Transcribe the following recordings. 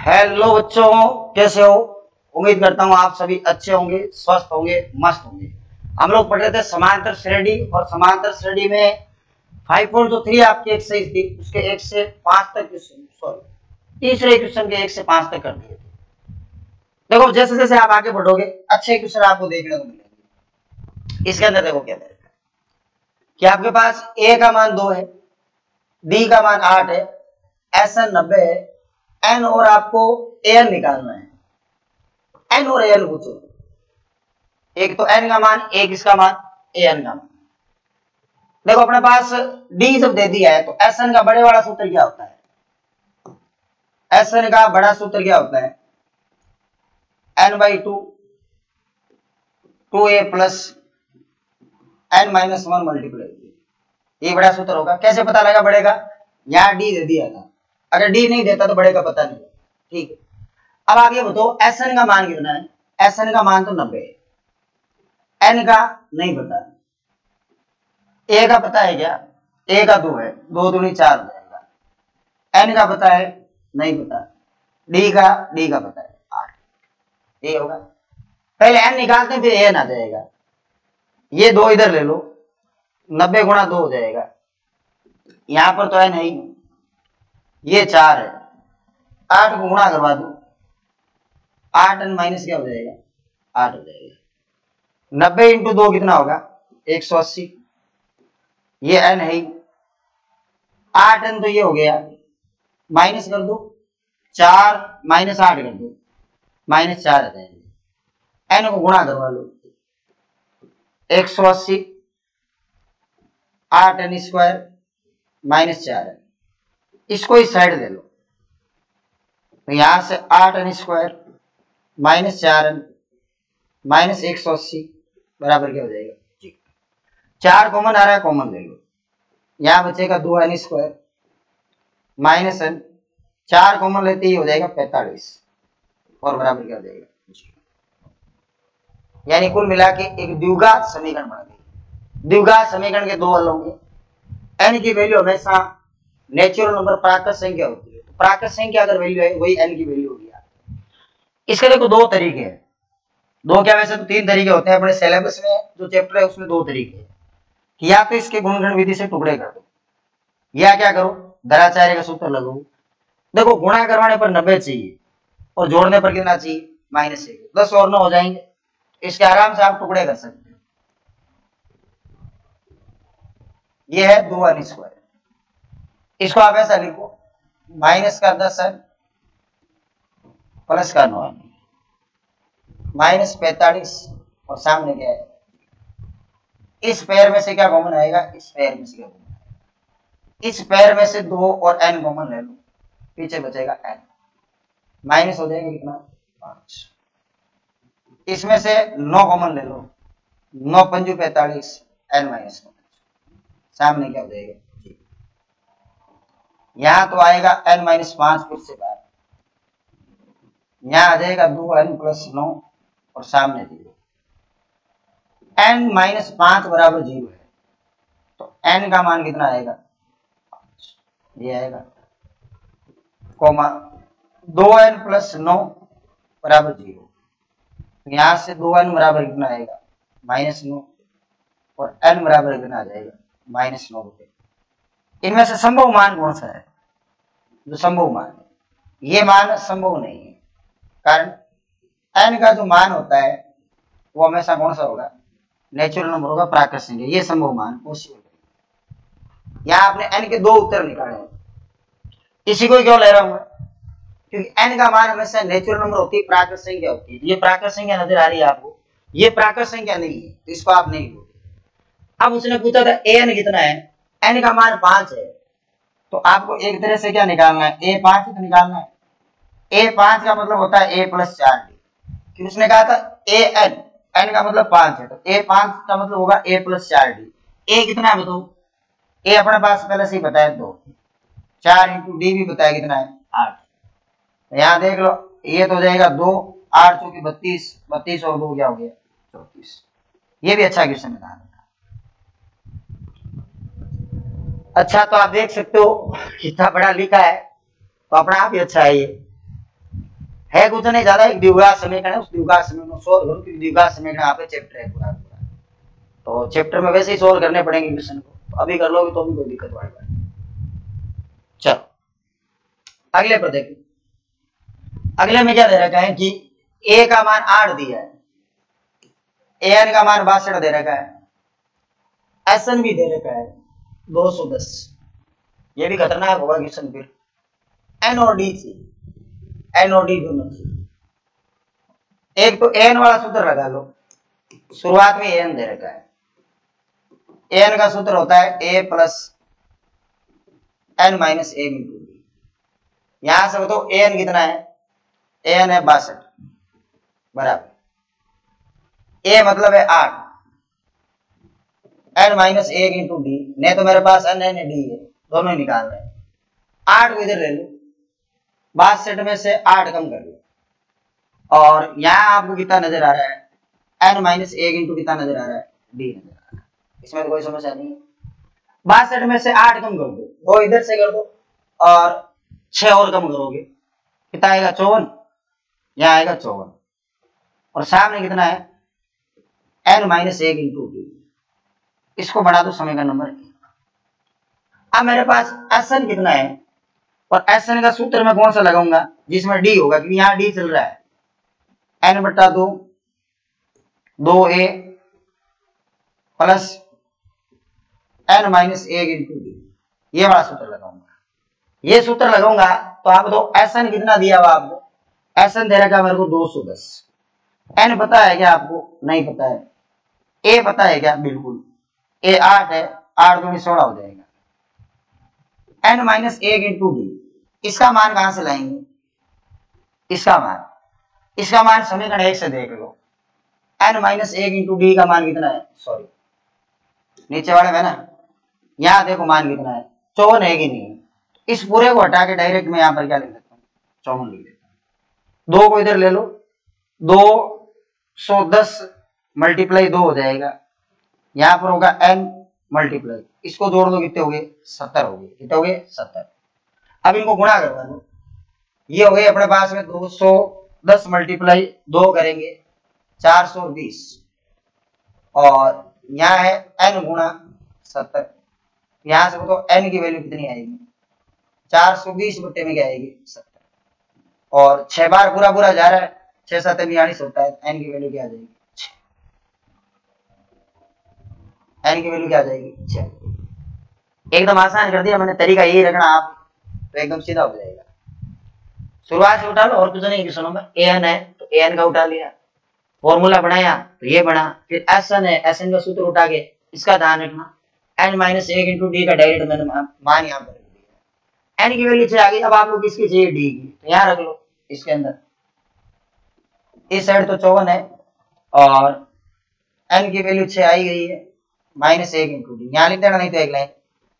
Hello बच्चों, कैसे हो? उम्मीद करता हूँ आप सभी अच्छे होंगे, स्वस्थ होंगे, मस्त होंगे। हम लोग पढ़ रहे थे समांतर श्रेणी, और समांतर श्रेणी में 5.3 आपकी एक्सरसाइज थी, उसके 1 से 5 तक तीसरे क्वेश्चन के 1 से 5 तक कर दिए थे। देखो जैसे जैसे आप आगे बढ़ोगे अच्छे क्वेश्चन आपको देखने को मिलेंगे। इसके अंदर देखो क्या है कि आपके पास ए का मान 2 है, डी का मान 8 है, SN 90 है, एन और आपको एन निकालना है। एन और एन पूछो, एक तो एन का मान, एक इसका मान एन का मान। देखो अपने पास डी जब दे दिया है तो एसएन का बड़े वाला सूत्र क्या होता है? एसएन का बड़ा सूत्र क्या होता है? n/2 2a plus n-1 multiply, ये बड़ा सूत्र होगा। कैसे पता लगा बड़े का? यहां डी दे दिया था, अगर डी नहीं देता तो बड़े का पता नहीं। ठीक है, अब आगे बताओ एसएन का मान कितना है? एसएन का मान तो 90 है, एन का नहीं पता। ए का पता है क्या? ए का 2 है, 2 दूनी 4 हो जाएगा। एन का पता है? नहीं पता। डी का पता है 8, ये होगा। पहले एन निकालते हैं फिर एन आ जाएगा। ये 2 इधर ले लो, 90 गुणा 2 हो जाएगा। यहां पर तो एन है ही, ये 4 है, 8 को गुणा करवा दो, 8 एन माइनस क्या हो जाएगा? 8 हो जाएगा। 90 इंटू 2 कितना होगा? 180। ये एन है ही, 8 एन तो ये हो गया, माइनस कर दो, 4 माइनस 8 कर दो, -4 आ जाएंगे। एन को गुणा करवा लो, 180 8 एन स्क्वायर -4 है। इसको इस साइड ले लो, तो यहां से 8 एन स्क्वायर -4 एन -180 बराबर क्या हो जाएगा? 4 कॉमन आ रहा है, कॉमन ले लो। यहां बचेगा 2 n square minus n, 4 common लेते ही हो जाएगा 45, और बराबर क्या हो जाएगा? यानी कुल मिला के एक द्विघात समीकरण बन गई। द्विघात समीकरण के 2 हल होंगे। एन की वैल्यू हमेशा नेचुरल नंबर प्राकृत संख्या होती है, तो प्राकृत संख्या अगर वैल्यू है वही एन की वैल्यू होगी। इसके देखो 2 तरीके हैं, 2 क्या, वैसे तो 3 तरीके होते हैं। अपने सिलेबस में जो चैप्टर है उसमें 2 तरीके हैं कि या तो इसके गुणगण विधि से टुकड़े कर दो, या क्या करो, दराचार्य का सूत्र लगाओ। देखो गुणा करवाने पर 90 चाहिए और जोड़ने पर कितना चाहिए? -1। 10 और 9 हो जाएंगे। इसके आराम से आप टुकड़े कर सकते हो। ये है 2 एन स्क्वायर, इसको आप ऐसा लिखो, माइनस का 10 एन प्लस का 9 एन -45, और सामने क्या है? इस पेयर में से क्या कॉमन आएगा? इस पेयर में से क्या कॉमन आएगा? इस पेयर में से 2 और n कॉमन ले लो, पीछे बचेगा n, माइनस हो जाएगा कितना? 5। इसमें से 9 कॉमन ले लो, 9 पंजू 45, n -9, सामने क्या हो जाएगा? यहां तो आएगा n -5 फिर से बाहर, यहां आ जाएगा 2n + 9 और सामने 0। n -5 बराबर 0 है, तो n का मान कितना आएगा? 5, ये आएगा, कोमा 2n + 9 बराबर 0। तो यहां से 2n बराबर कितना आएगा? -9, और n बराबर कितना आ जाएगा? -9 रुपए। इनमें से संभव मान कौन सा है? जो संभव मान है, ये मान संभव नहीं है, कारण n का जो मान होता है वो हमेशा कौन सा होगा? नेचुरल नंबर होगा, प्राकृत संख्या। ये संभव मान पॉसिबल है। यहां आपने n के 2 उत्तर निकाले हैं, इसी को क्यों ले रहा हूं मैं? क्योंकि n का मान हमेशा नेचुरल नंबर होती है, प्राकृत संख्या होती है। ये प्राकृत संख्या नजर आ रही है आपको, ये प्राकृत संख्या नहीं है, तो इसको आप नहीं लोगे। अब उसने पूछा था an कितना है? n का मान 5 है, तो आपको एक तरह से क्या निकालना है? a5 तो निकालना है। a5 का मतलब होता है a + 4d, कि उसने कहा था an, n का मतलब 5 है, तो a5 का मतलब होगा a + 4d। a कितना है बताओ? a अपने पास पहले से ही बताया 2, 4 इंटू डी भी बताया कितना है? 8। यहां देख लो, ये तो हो जाएगा 2, 8 चौके 32, 32 और 2 क्या हो गया? 34। ये भी अच्छा क्वेश्चन बता रहा। अच्छा, तो आप देख सकते हो कितना बड़ा लिखा है, तो अपना आप ही अच्छा है ये। है कुछ नहीं ज्यादा, एक द्विघात समीकरण है, उस द्विघात समीकरण को सोल्व करो, क्योंकि द्विघात समीकरण यहाँ पे चैप्टर है पूरा पूरा। तो चैप्टर में वैसे ही सोल्व करने पड़ेंगे क्वेश्चन को, तो अभी कर लोगे तो भी कोई दिक्कत वाली बात। चलो अगले पर देखिए, अगले में क्या दे रखा है कि ए का मान 8 दिया है, एन का मान 62 दे रखा है, एसएन भी दे रखा है 210। ये भी खतरनाक होगा क्वेश्चन फिर। एन और डी थी, एन और डी दोनों थी। एक तो एन वाला सूत्र लगा लो, शुरुआत में एन दे रखा है, एन का सूत्र होता है ए प्लस एन माइनस ए इंटू डी। यहां से बताओ एन कितना है, एन है 62 बराबर, ए मतलब है 8, एन माइनस ए इंटू डी, नहीं तो मेरे पास एन एन डी है, दोनों ही निकाल रहे हैं। 8 को इधर ले लो, 62 में से 8 कम कर लो, और यहां आपको कितना नजर आ रहा है, एन माइनस ए इंटू कितना नजर आ रहा है, डी नजर आ रहा है। इसमें तो कोई समस्या नहीं है। 62 में से 8 कम कर दो, 2 इधर से कर दो और 6 और कम करोगे, कितना आएगा 54, यहां आएगा 54, और सामने कितना है एन माइनस 1 इंटू डी। इसको बढ़ा दो समीकरण नंबर 1। अब मेरे पास एसएन कितना है, और एसएन का सूत्र मैं कौन सा लगाऊंगा, जिसमें डी होगा, क्योंकि यहां डी चल रहा है, एन बटा 2 2a plus N minus 1 into d, ये वाला सूत्र लगाऊंगा। ये सूत्र लगाऊंगा तो आप दो एसएन कितना दिया हुआ आपको, एसएन दे रखा मेरे को 210। एन पता है क्या आपको, नहीं पता है। ए पता है क्या, बिल्कुल, ए 8 है, 8 दूनी 16 हो जाएगा। एन माइनस 1 इंटू डी, इसका मान कहां से लाएंगे, इसका मान समीकरण 1 से देख लो। एन माइनस 1 इंटू डी का मान कितना है, सॉरी नीचे वाले में ना, यहां देखो मान कितना है, 54 है कि नहीं। इस पूरे को हटा के डायरेक्ट मैं यहां पर क्या लिख देता हूँ, 54 लिख देता हूँ। 2 को इधर ले लो, 210 मल्टीप्लाई 2 हो जाएगा, यहां पर होगा n मल्टीप्लाई, इसको जोड़ दो कितने हो गए 70 हो गए, कितने हो गए 70। अब इनको गुणा करवा लो, ये हो गए अपने पास में 210 मल्टीप्लाई 2 करेंगे 420, और यहाँ है n गुणा 70, यहां से बताओ n की वैल्यू कितनी आएगी, 420 बट्टे में क्या आएगी 70, और 6 बार पूरा पूरा जा रहा है, 6 7 42 होता है, n की वैल्यू क्या आ जाएगी 6, n की वैल्यू क्या आ जाएगी 6। एकदम आसान कर दिया मैंने, तरीका यही रखना आप, तो एकदम सीधा हो जाएगा। शुरुआत से उठा लो, और कुछ नहीं क्वेश्चनों में, एन है तो एन का उठा लिया, फॉर्मूला बनाया तो ये बना, फिर एसएन है, एसएन का सूत्र उठा के इसका ध्यान रखना, एन माइनस 1 इंटू डी का डायरेक्ट मैंने मान यहाँ पर रख दिया। एन की वैल्यू 6 आ गई, अब आपको किसकी चाहिए, डी की, तो यहाँ रख लो इसके अंदर, इस साइड तो 54 है, और एन की वैल्यू 6 आई गई है, माइनस 1 इंटू डी, यहाँ लिख देना, नहीं तो एक लाइन,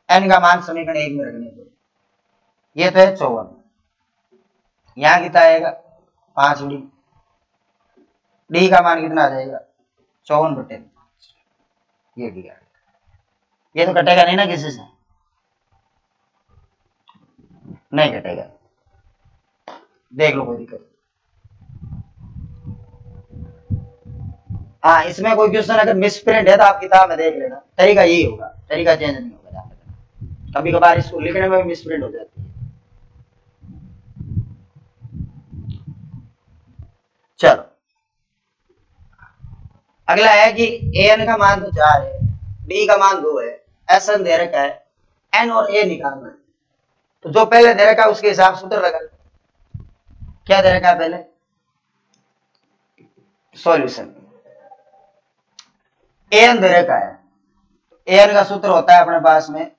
एन का मान समीकरण 1 में रखने दो, ये तो है 54, यहाँ कितना आएगा 5 डी, डी का मान कितना आ जाएगा 54 बटे 5, ये डी आ गया। ये तो कटेगा नहीं ना किसी से, नहीं कटेगा, देख लो कोई दिक्कत। हाँ, इसमें कोई क्वेश्चन अगर मिसप्रिंट है तो आप किताब में देख लेना, तरीका यही होगा, तरीका चेंज नहीं होगा, कभी कभार इसको लिखने में भी मिसप्रिंट हो जाती है। चलो अगला है कि एन का मान तो 4 है, डी का मान 2 है, एसएन दे रखा है, एन और ए निकालना है, तो जो पहले दे रखा है उसके हिसाब से सूत्र लगा, क्या दे रखा है पहले, सॉल्यूशन, एन दे रखा है, एन का सूत्र होता है अपने पास में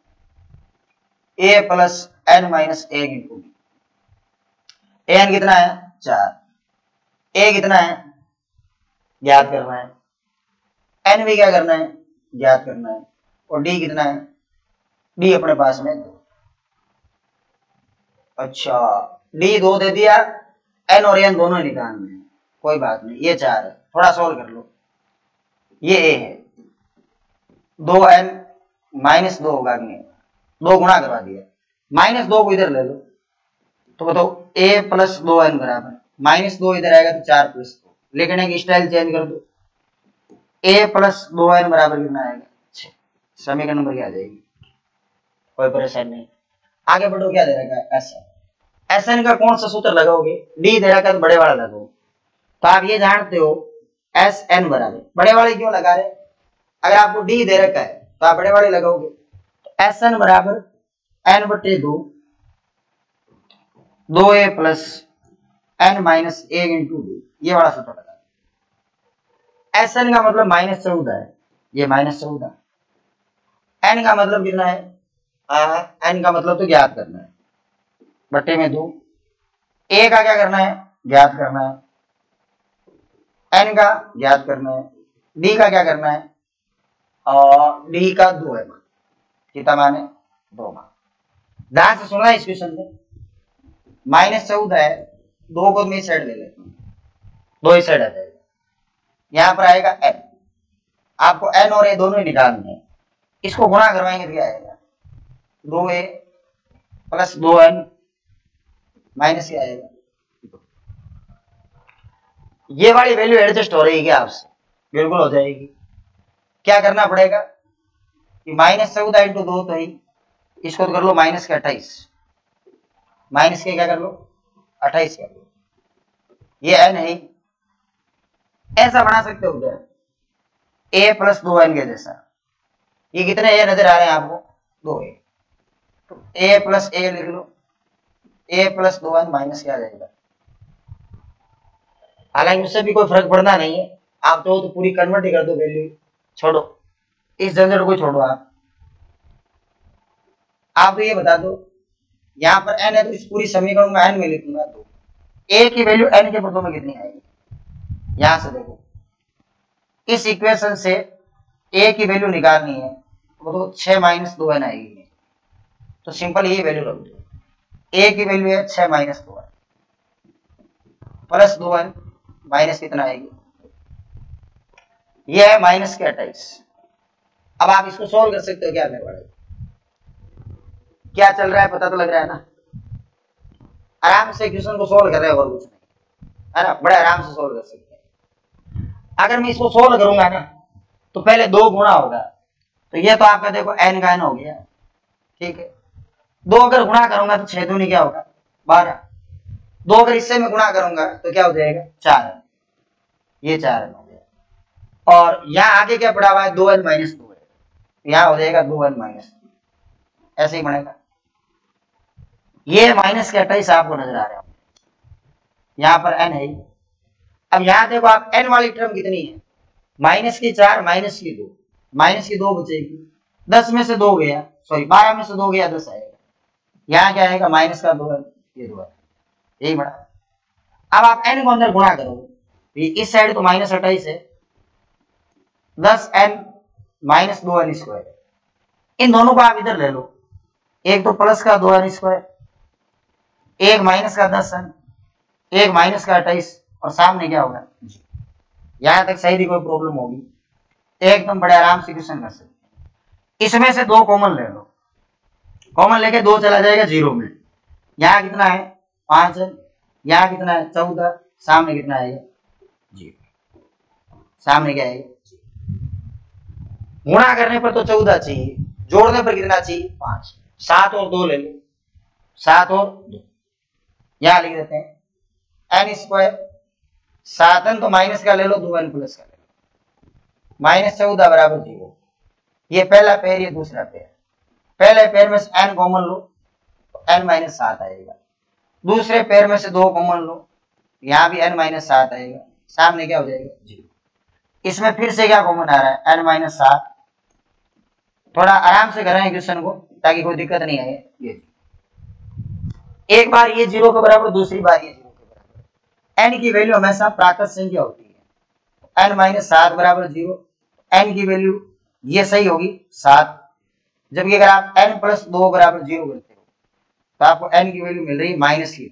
A plus N minus 1 into D. N कितना है 4, ए कितना है ज्ञात करना है, एन भी क्या करना है ज्ञात करना है, और डी कितना है, डी अपने पास में 2। अच्छा, डी 2 दे दिया, एन और एन दोनों निकालने हैं, कोई बात नहीं, ये 4 है, थोड़ा सॉल्व कर लो, ये ए है, 2n माइनस 2 होगा, 2 गुणा करवा दिया, माइनस 2 को इधर ले लो, तो बताओ a प्लस 2n बराबर -2 इधर आएगा तो 4 + 2, लेकिन एक स्टाइल चेंज कर दो, a + 2n बराबर कितना आएगा 6। समीकरण नंबर क्या आ जाएगी, कोई परेशानी नहीं। आगे बढ़ो, क्या दे रखा है Sn। Sn का कौन सा सूत्र लगाओगे, d दे रखा है तो बड़े वाला लगाओ। तो आप ये जानते हो Sn बराबर, बड़े वाले क्यों लगा रहे, अगर आपको d दे रखा है तो आप बड़े वाले लगाओगे। तो Sn बराबर n/2 2a + n - 1 × d, ये वाला सूत्र लगा। Sn का मतलब -14 है, ये -14, n का मतलब कितना है, n का मतलब तो ज्ञात करना है, बट्टे में 2, a का क्या करना है, ज्ञात करना है, n का ज्ञात करना है, d का क्या करना है, और d का 2 है मान, कितना मान है 2 मान। ध्यान से सुनना इस क्वेश्चन में, -14 है, 2 को मैं साइड ले लेता हूँ, 2 ही साइड आ जाएगा, यहाँ पर आएगा n, आपको n और a दोनों ही निकालने हैं, इसको गुणा करवाएंगे तो क्या आएगा 2a + 2n माइनस क्या आएगा, ये वाली वैल्यू एडजस्ट हो रही है क्या आपसे, बिल्कुल हो जाएगी। क्या करना पड़ेगा कि -14 × 2 तो ही, इसको तो कर लो -28, माइनस के क्या कर लो 28 कर लो, ये n है, ऐसा बना सकते हो क्या, a + 2n के जैसा। ये कितने a नजर आ रहे हैं आपको, 2a, तो a + a लिख लो, a + 2n माइनस क्या आ जाएगा। हालांकि उससे भी कोई फर्क पड़ना नहीं है, आप तो पूरी कन्वर्ट ही कर दो वैल्यू, छोड़ो इस झंझट को, छोड़ो आप तो ये बता दो, यहाँ पर n है तो इस पूरी समीकरण में n में लिखूंगा, तो a की वैल्यू n के पदों में कितनी आएगी, यहां से देखो, इस इक्वेशन से a की वैल्यू निकालनी है तो 6 - 2n आएगी, तो सिंपल यही वैल्यू रख दो, a की वैल्यू है 6 - 2n + 2n माइनस कितना आएगी, ये है -28। अब आप इसको सोल्व कर सकते हो, क्या करने वाला क्या चल रहा है पता तो लग रहा है ना, आराम से क्वेश्चन को सोल्व कर रहे हो और कुछ नहीं है ना, बड़े आराम से सोल्व कर सकते हैं। अगर मैं इसको सोल्व करूंगा ना तो पहले 2 गुणा होगा, तो ये तो आपका देखो n का n हो गया, ठीक है, 2 अगर गुणा करूंगा तो 6 दूनी क्या होगा 12, 2 अगर इससे मैं गुणा करूंगा तो क्या हो जाएगा 4, ये 4n हो गया, और यहाँ आगे क्या पड़ा हुआ है 2n - 2 है, यहाँ हो जाएगा 2n - 2, ऐसे ही बनेगा। ये -28 आपको नजर आ रहा है, यहाँ पर n है। अब यहाँ देखो आप n वाली टर्म कितनी है, -4 -2, -2 बचेगी, 10 में से 2 गया, सॉरी 12 में से 2 गया 10 आएगा, यहाँ क्या आएगा -2n, ये 2 है, यही बड़ा। अब आप n को अंदर गुणा करो, इस साइड तो -28 है, 10n - 2n², इन दोनों को आप इधर ले लो, एक तो प्लस का 2n², एक माइनस का 10n, एक माइनस का 28, और सामने क्या होगा, यहां तक सही थी, कोई प्रॉब्लम होगी एकदम बड़े आराम से क्वेश्चन कर सकते। इसमें से 2 कॉमन ले लो, कॉमन लेके 2 चला जाएगा 0 में, यहाँ कितना है 5n, यहाँ कितना है 14, सामने कितना आएगा 0, सामने क्या आएगा, गुणा करने पर तो 14 चाहिए, जोड़ने पर कितना चाहिए 5, 7 और 2 ले लो, 7 और 2, यहां लिख देते हैं n², 7n तो माइनस का ले लो, 2n प्लस का ले लो, -14 बराबर 0, ये पहला पेयर, ये दूसरा पेयर, पहले पेयर में से n कॉमन लो तो n - 7 आएगा, दूसरे पेयर में से 2 कॉमन लो, यहाँ भी n - 7 आएगा, सामने क्या हो जाएगा 0, इसमें फिर से क्या कॉमन आ रहा है n - 7, थोड़ा आराम से करें क्वेश्चन को ताकि कोई दिक्कत नहीं आए, ये एक बार ये 0 के बराबर, दूसरी बार ये 0 के बराबर, n की वैल्यू हमेशा प्राकृत संख्या होती है, n - 7 बराबर 0, n की वैल्यू ये सही होगी 7, जबकि अगर आप n + 2 बराबर 0 करते हो तो आपको n की वैल्यू मिल रही है -2,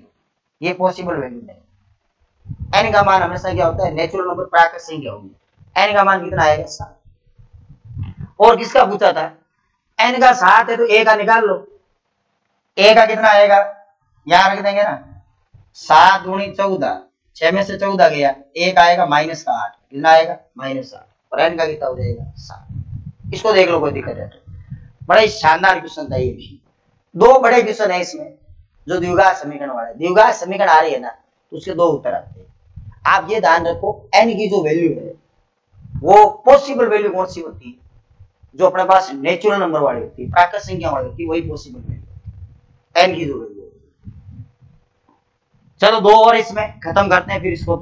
ये पॉसिबल वैल्यू नहीं, n का मान हमेशा क्या होता है नेचुरल नंबर, प्राकृत संख्या होगी, n का मान कितना आएगा 7। और किसका पूछा था, n का 7 है तो a का निकाल लो, a का कितना आएगा, यहां रख देंगे ना, 7 × 14, 6 में से 14 गया, एक आएगा माइनस का 8, कितना आएगा -8, और n का कितना हो जाएगा 7। इसको देख लो, कोई दिक्कत है तो। बड़ा ही शानदार क्वेश्चन था ये भी। 2 बड़े क्वेश्चन है इसमें जो द्विघात समीकरण वाले। द्विघात समीकरण आ रही है ना तो उसके 2 उत्तर आते हैं। आप ये ध्यान रखो, n की जो वैल्यू है वो पॉसिबल वैल्यू कौन सी होती है, जो अपने पास नेचुरल नंबर वाली होती है, प्राकृत संख्या वाली होती है, वही पॉसिबल वैल्यू n की जो वैल्यू। चलो 2 और इसमें खत्म करते हैं फिर इसको।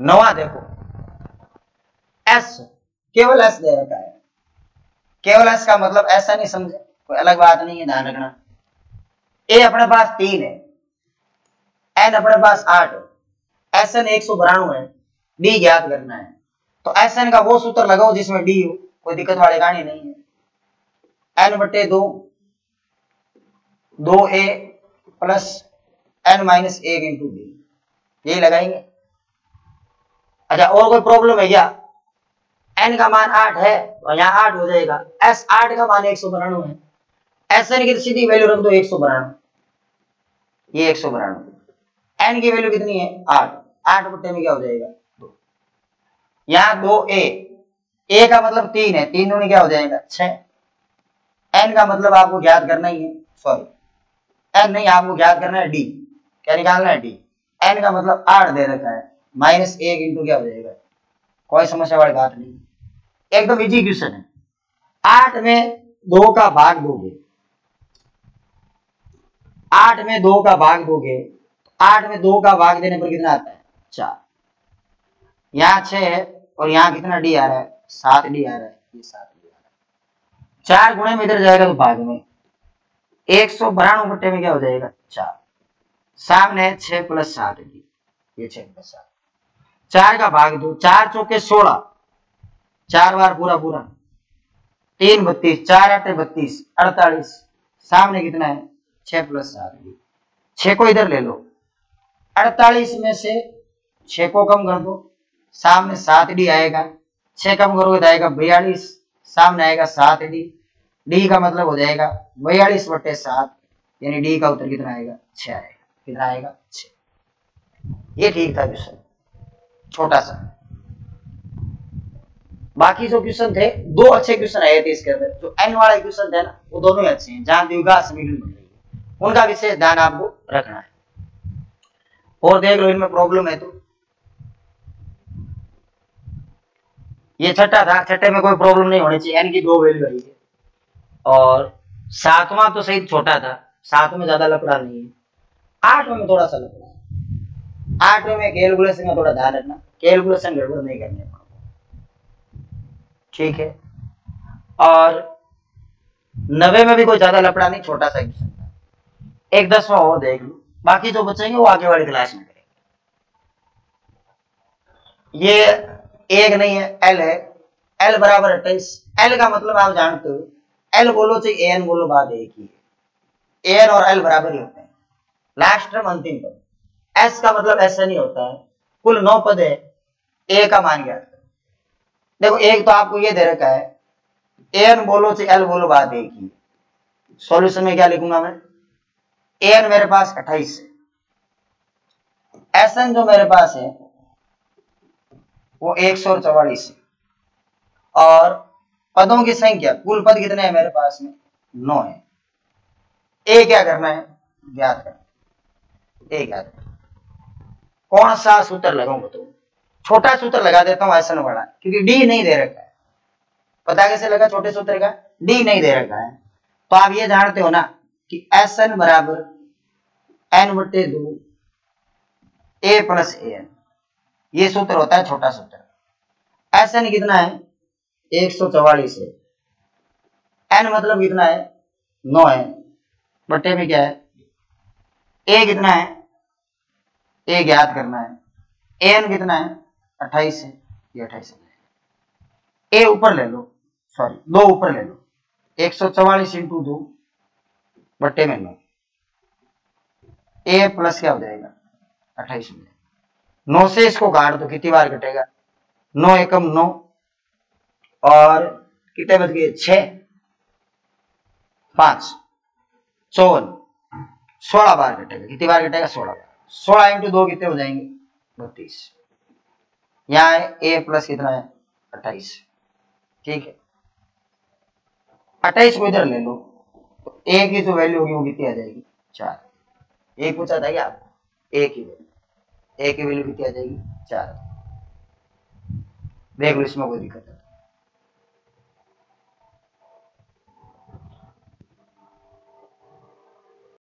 9वां देखो, s, केवल s दे रखा है। केवल s का मतलब ऐसा नहीं समझे, कोई अलग बात नहीं है, ध्यान रखना। a अपने पास 3 है, n अपने पास 8 है, Sn 192 है, d ज्ञात करना है। तो Sn का वो सूत्र लगाओ जिसमें d हो, कोई दिक्कत वाली कहानी नहीं है। n/2 2a plus n-1 into d, यही लगाएंगे। अच्छा, और कोई प्रॉब्लम है क्या? n का मान 8 है और यहाँ 8 हो जाएगा। s 8 का मान 192 है, Sn की सीधी वैल्यू रख दो 192, ये 192। n की वैल्यू कितनी है 8, 8 बट्टे में क्या हो जाएगा 2। यहाँ 2a, a का मतलब 3 है, 3 दूनी क्या हो जाएगा 6। n का मतलब आपको ज्ञात करना ही है, सॉरी n नहीं, आपको ज्ञात करना है d। क्या निकालना है d? n का मतलब 8 दे रखा है, -1 इंटू क्या हो जाएगा, कोई समस्या वाली बात नहीं, एकदम इजी क्वेश्चन है। 8 में 2 का भाग दोगे, 8 में 2 का भाग दोगे, 8 में 2 का भाग देने पर कितना आता है 4। यहाँ 6 है और यहाँ कितना डी आ रहा है 7d आ रहा है, ये 7d आ रहा है। 4 गुणे में इधर जाएगा तो भाग में 192 बट्टे में क्या हो जाएगा 4। सामने है 6 + 7d, ये 6 + 7, 4 का भाग दो, 4 चौके 16, 4 बार पूरा पूरा, 3 32, 4 8 32, 48, सामने कितना है 6 + 7d। 6 को इधर ले लो, 48 में से 6 को कम कर दो, सामने 7d आएगा, 6 कम करोगे तो आएगा 42, सामने आएगा 7d, d का मतलब हो जाएगा 42/7, यानी d का उत्तर कितना आएगा 6 आएगा। कितना आएगा 6। ये ठीक था क्वेश्चन, छोटा सा। बाकी जो क्वेश्चन थे 2 अच्छे क्वेश्चन आए थे इसके अंदर, जो n वाले क्वेश्चन थे ना वो दोनों ही अच्छे हैं, जहां द्विघात समीकरण बन रही है उनका विशेष ध्यान आपको रखना है। और देख लो इनमें प्रॉब्लम है तो ये छठा था, छठे में कोई प्रॉब्लम नहीं होनी चाहिए, n की 2 वैल्यू आई है। और 7वां तो सही छोटा था, 7 में ज्यादा लफड़ा नहीं है। 8वें में थोड़ा सा लफड़ा है, 8वें में कैलकुलेशन का थोड़ा ध्यान रखना, कैलकुलेशन गड़बड़ नहीं करनी है, ठीक है। और 9वें में भी कोई ज्यादा लफड़ा नहीं, छोटा सा क्वेश्चन था। एक 10वां और देख लो, बाकी जो बचेंगे वो आगे वाली क्लास में करेंगे। ये एक नहीं है, एल है, एल बराबर 28। एल का मतलब आप जानते हो, एल बोलो चाहे एन बोलो, बात एक ही है, एन और एल बराबर ही होते हैं, लास्ट टर्म अंतिम पद। एस का मतलब ऐसा नहीं होता है, कुल 9 पद है, ए का मान ज्ञात करो। देखो एक तो आपको ये दे रखा है, एन बोलो चाहे एल बोलो, बात एक ही। सॉल्यूशन में क्या लिखूंगा मैं, एन मेरे पास 28 है, एसएन जो मेरे पास है वो 144 है, और पदों की संख्या कुल पद कितने हैं मेरे पास में 9 है। ए क्या करना है ज्ञात करना, ए ज्ञात करना। कौन सा सूत्र लगाऊं बताओ? छोटा सूत्र लगा देता हूं ऐसा वाला, क्योंकि डी नहीं दे रखा है। पता कैसे लगा छोटे सूत्र का, डी नहीं दे रखा है। तो आप ये जानते हो ना कि एसएन बराबर n/2 a + an, ये सूत्र होता है छोटा सूत्र। एसएन कितना है 144 है, n मतलब कितना है 9 है, बट्टे में क्या है a कितना है, a ज्ञात करना है, an कितना है 28 है, ये 28 है। a ऊपर ले लो, सॉरी 2 ऊपर ले लो, 144 × 2 बट्टे में 9, a प्लस क्या हो जाएगा 28 हो जाएगा। 9 से इसको काट दो, कितनी बार कटेगा 9 एकम 9, और कितने बच गए 6 5 54, 16 बार कटेगा। कितनी बार कटेगा? 16 बार। 16 इंटू 2 कितने हो जाएंगे? 32। यहाँ ए प्लस कितना है? 28। ठीक है, 28 को इधर ले लो तो ए की जो वैल्यू होगी वो कितनी आ जाएगी? 4। ये पूछा था क्या आपको? ए की वैल्यू, ए की वैल्यू कितनी आ जाएगी? 4। देख लो इसमें कोई दिक्कत है?